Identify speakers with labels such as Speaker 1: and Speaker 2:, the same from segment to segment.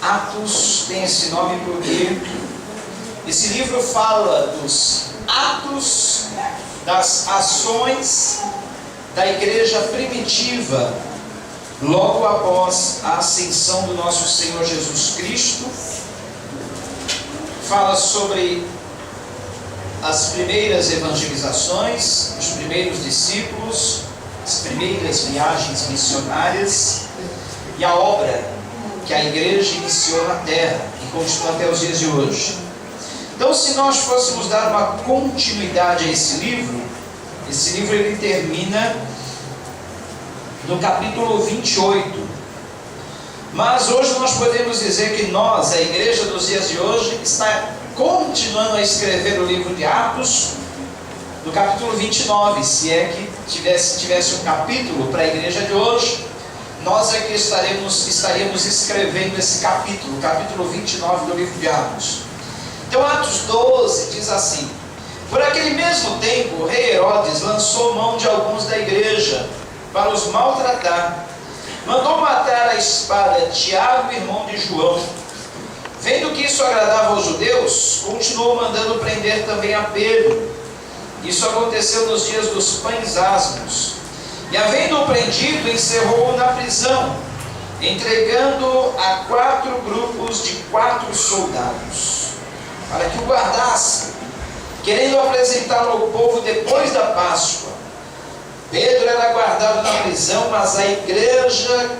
Speaker 1: Atos tem esse nome porque esse livro fala dos atos, das ações da igreja primitiva, logo após a ascensão do nosso Senhor Jesus Cristo. Fala sobre as primeiras evangelizações, os primeiros discípulos, as primeiras viagens missionárias e a obra que a igreja iniciou na terra e continua até os dias de hoje. Então, se nós fôssemos dar uma continuidade a esse livro ele termina no capítulo 28. Mas hoje nós podemos dizer que nós, a igreja dos dias de hoje, está continuando a escrever o livro de Atos no capítulo 29. Se é que tivesse um capítulo para a igreja de hoje, nós é que estaríamos escrevendo esse capítulo, o capítulo 29 do livro de Atos. Então Atos 12 diz assim: por aquele mesmo tempo o rei Herodes lançou mão de alguns da igreja para os maltratar. Mandou matar à espada Tiago, irmão de João. Vendo que isso agradava aos judeus, continuou mandando prender também a Pedro. Isso aconteceu nos dias dos pães asmos. E havendo-o prendido, encerrou-o na prisão, entregando a 4 grupos de 4 soldados, para que o guardassem, querendo apresentá-lo ao povo depois da Páscoa. Pedro era guardado na prisão, mas a igreja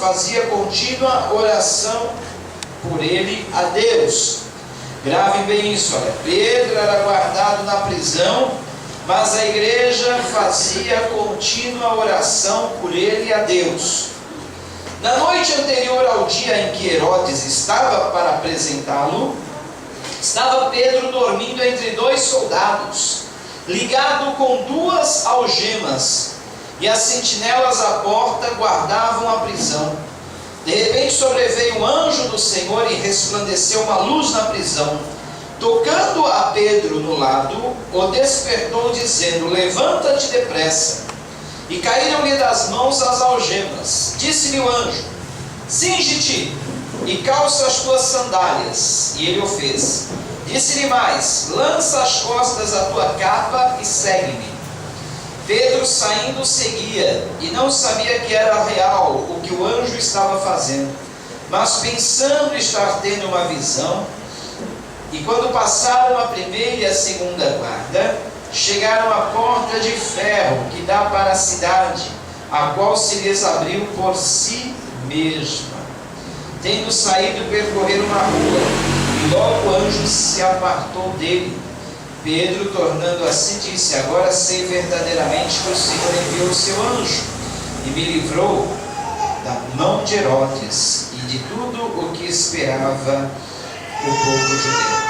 Speaker 1: fazia contínua oração por ele a Deus. Gravem bem isso, olha. Pedro era guardado na prisão, mas a igreja fazia contínua oração por ele a Deus. Na noite anterior ao dia em que Herodes estava para apresentá-lo, estava Pedro dormindo entre 2 soldados, ligado com 2 algemas, e as sentinelas à porta guardavam a prisão. De repente sobreveio um anjo do Senhor e resplandeceu uma luz na prisão. Tocando a Pedro no lado, o despertou dizendo: levanta-te depressa. E caíram-lhe das mãos as algemas. Disse-lhe o anjo: cinge-te e calça as tuas sandálias. E ele o fez. Disse-lhe mais: lança às costas a tua capa e segue-me. Pedro, saindo, seguia, e não sabia que era real o que o anjo estava fazendo, mas pensando estar tendo uma visão. E quando passaram a primeira e a segunda guarda, chegaram à porta de ferro que dá para a cidade, a qual se lhes abriu por si mesma. Tendo saído, percorreram uma rua, e logo o anjo se apartou dele. Pedro, tornando assim, disse: agora sei verdadeiramente que o Senhor enviou o seu anjo, e me livrou da mão de Herodes, e de tudo o que esperava o povo judeu.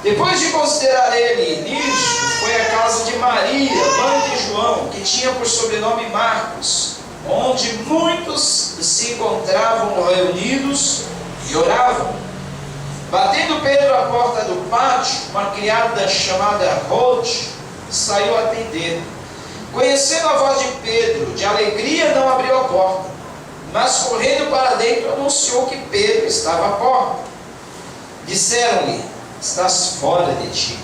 Speaker 1: Depois de considerar ele nisto, foi à casa de Maria, mãe de João, que tinha por sobrenome Marcos, onde muitos se encontravam reunidos e oravam. Batendo Pedro à porta do pátio, uma criada chamada Rode saiu a atender. Conhecendo a voz de Pedro, de alegria não abriu a porta, mas correndo para dentro anunciou que Pedro estava à porta. Disseram-lhe: estás fora de ti.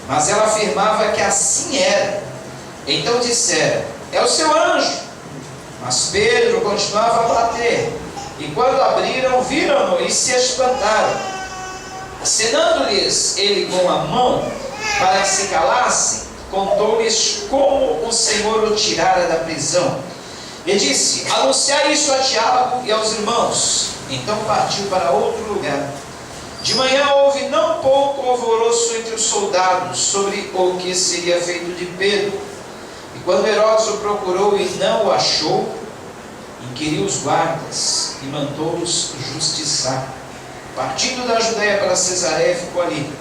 Speaker 1: Mas ela afirmava que assim era. Então disseram: é o seu anjo. Mas Pedro continuava a bater, e quando abriram, viram-no e se espantaram. Acenando-lhes ele com a mão para que se calassem, contou-lhes como o Senhor o tirara da prisão. E disse: anunciai isso a Tiago e aos irmãos. Então partiu para outro lugar. De manhã houve não pouco alvoroço entre os soldados sobre o que seria feito de Pedro. E quando Herodes o procurou e não o achou, inquiriu os guardas e mandou-os justiçar. Partindo da Judeia para Cesareia, ficou ali.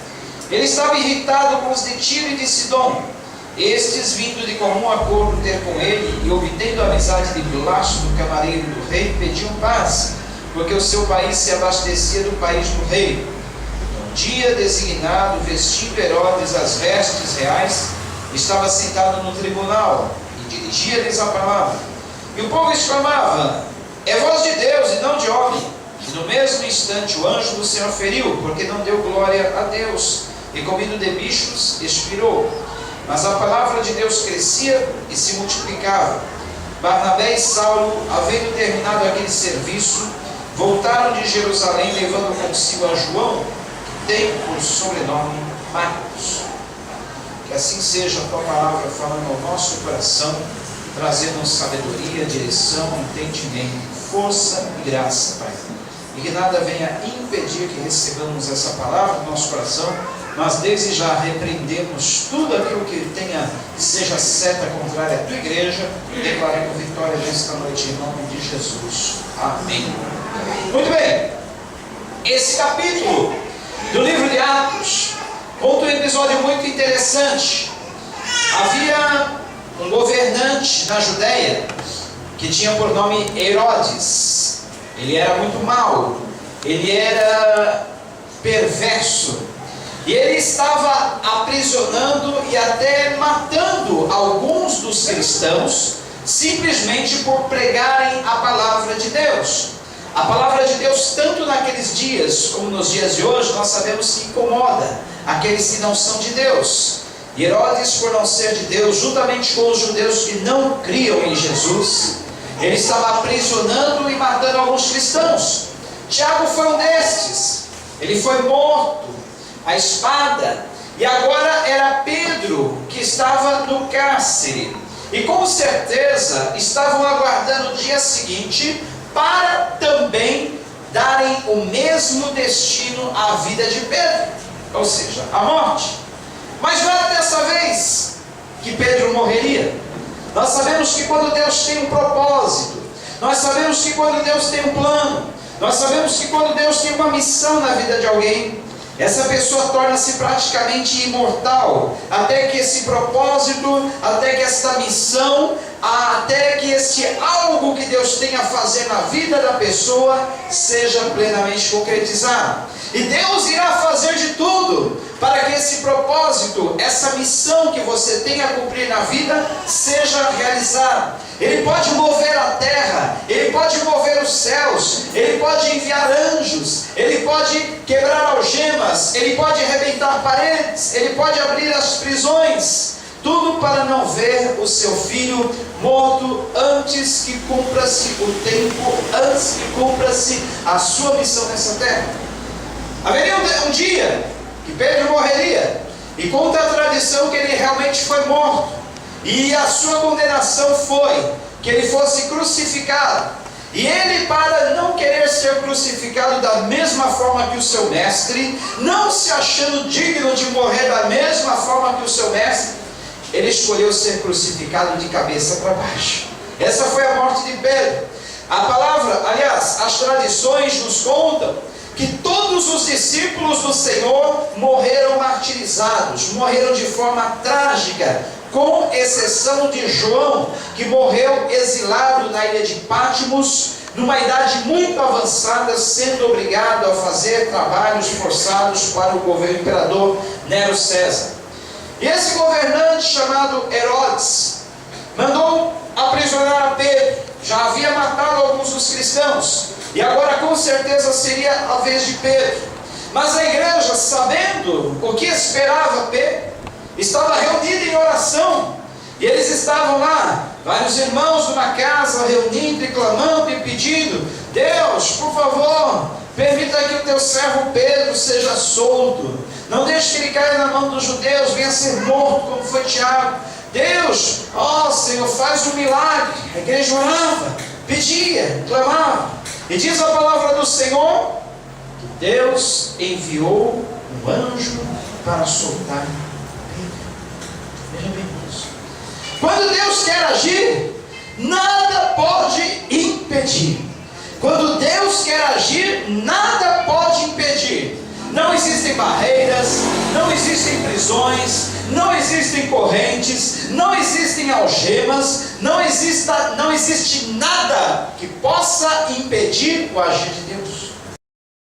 Speaker 1: Ele estava irritado com os de Tiro e de Sidom. Estes, vindo de comum acordo ter com ele e obtendo a amizade de Blasto, camareiro do rei, pediam paz, porque o seu país se abastecia do país do rei. No dia designado, vestindo Herodes as vestes reais, estava sentado no tribunal e dirigia-lhes a palavra. E o povo exclamava: É voz de Deus e não de homem. E no mesmo instante o anjo do Senhor feriu, porque não deu glória a Deus, e comido de bichos, expirou. Mas a palavra de Deus crescia e se multiplicava. Barnabé e Saulo, havendo terminado aquele serviço, voltaram de Jerusalém, levando consigo a João, que tem por sobrenome Marcos. Que assim seja a tua palavra falando ao nosso coração, trazendo sabedoria, direção, entendimento, força e graça, Pai. E que nada venha impedir que recebamos essa palavra no nosso coração, mas desde já repreendemos tudo aquilo que seja seta contrária à tua igreja, e declaremos vitória nesta noite em nome de Jesus. Amém. Muito bem, esse capítulo do livro de Atos conta um episódio muito interessante. Havia um governante na Judéia que tinha por nome Herodes. Ele era muito mau, ele era perverso, e ele estava aprisionando e até matando alguns dos cristãos, simplesmente por pregarem a palavra de Deus. A palavra de Deus, tanto naqueles dias como nos dias de hoje, nós sabemos que incomoda aqueles que não são de Deus. E Herodes, por não ser de Deus, juntamente com os judeus que não criam em Jesus, ele estava aprisionando e matando alguns cristãos. Tiago foi um destes. Ele foi morto à espada, e agora era Pedro que estava no cárcere, e com certeza estavam aguardando o dia seguinte para também darem o mesmo destino à vida de Pedro, ou seja, a morte. Mas não era dessa vez que Pedro morreria. Nós sabemos que quando Deus tem um propósito, nós sabemos que quando Deus tem um plano, nós sabemos que quando Deus tem uma missão na vida de alguém, essa pessoa torna-se praticamente imortal, até que esse propósito, até que esta missão, até que este algo que Deus tem a fazer na vida da pessoa seja plenamente concretizado. E Deus irá fazer de tudo para que esse propósito, essa missão que você tem a cumprir na vida, seja realizada. Ele pode mover a terra, Ele pode mover os céus, Ele pode enviar anjos, Ele pode quebrar algemas, Ele pode arrebentar paredes, Ele pode abrir as prisões, tudo para não ver o seu filho morto antes que cumpra-se o tempo, antes que cumpra-se a sua missão nessa terra. Haveria um dia que Pedro morreria, e conta a tradição que ele realmente foi morto, e a sua condenação foi que ele fosse crucificado. E ele, para não querer ser crucificado da mesma forma que o seu mestre, não se achando digno de morrer da mesma forma que o seu mestre, ele escolheu ser crucificado de cabeça para baixo. Essa foi a morte de Pedro. A palavra, aliás, as tradições nos contam que todos os discípulos do Senhor morreram martirizados, morreram de forma trágica, com exceção de João, que morreu exilado na ilha de Patmos, numa idade muito avançada, sendo obrigado a fazer trabalhos forçados para o governo imperador Nero César. E esse governante chamado Herodes mandou aprisionar a Pedro. Já havia matado alguns dos cristãos, e agora com certeza seria a vez de Pedro. Mas a igreja, sabendo o que esperava Pedro, estava reunida em oração, e eles estavam lá, vários irmãos numa casa, reunindo e clamando e pedindo: Deus, por favor, permita que o teu servo Pedro seja solto, não deixe que ele caia na mão dos judeus, venha ser morto como foi Tiago. Deus, ó Senhor, faz um milagre. A igreja orava, pedia, clamava, e diz a palavra do Senhor que Deus enviou um anjo para soltar Pedro. Veja bem isso. Quando Deus quer agir, nada pode impedir. Quando Deus quer agir, nada pode impedir. Não existem barreiras, não existem prisões, não existem correntes, não existem algemas, não existe nada que possa impedir o agir de Deus.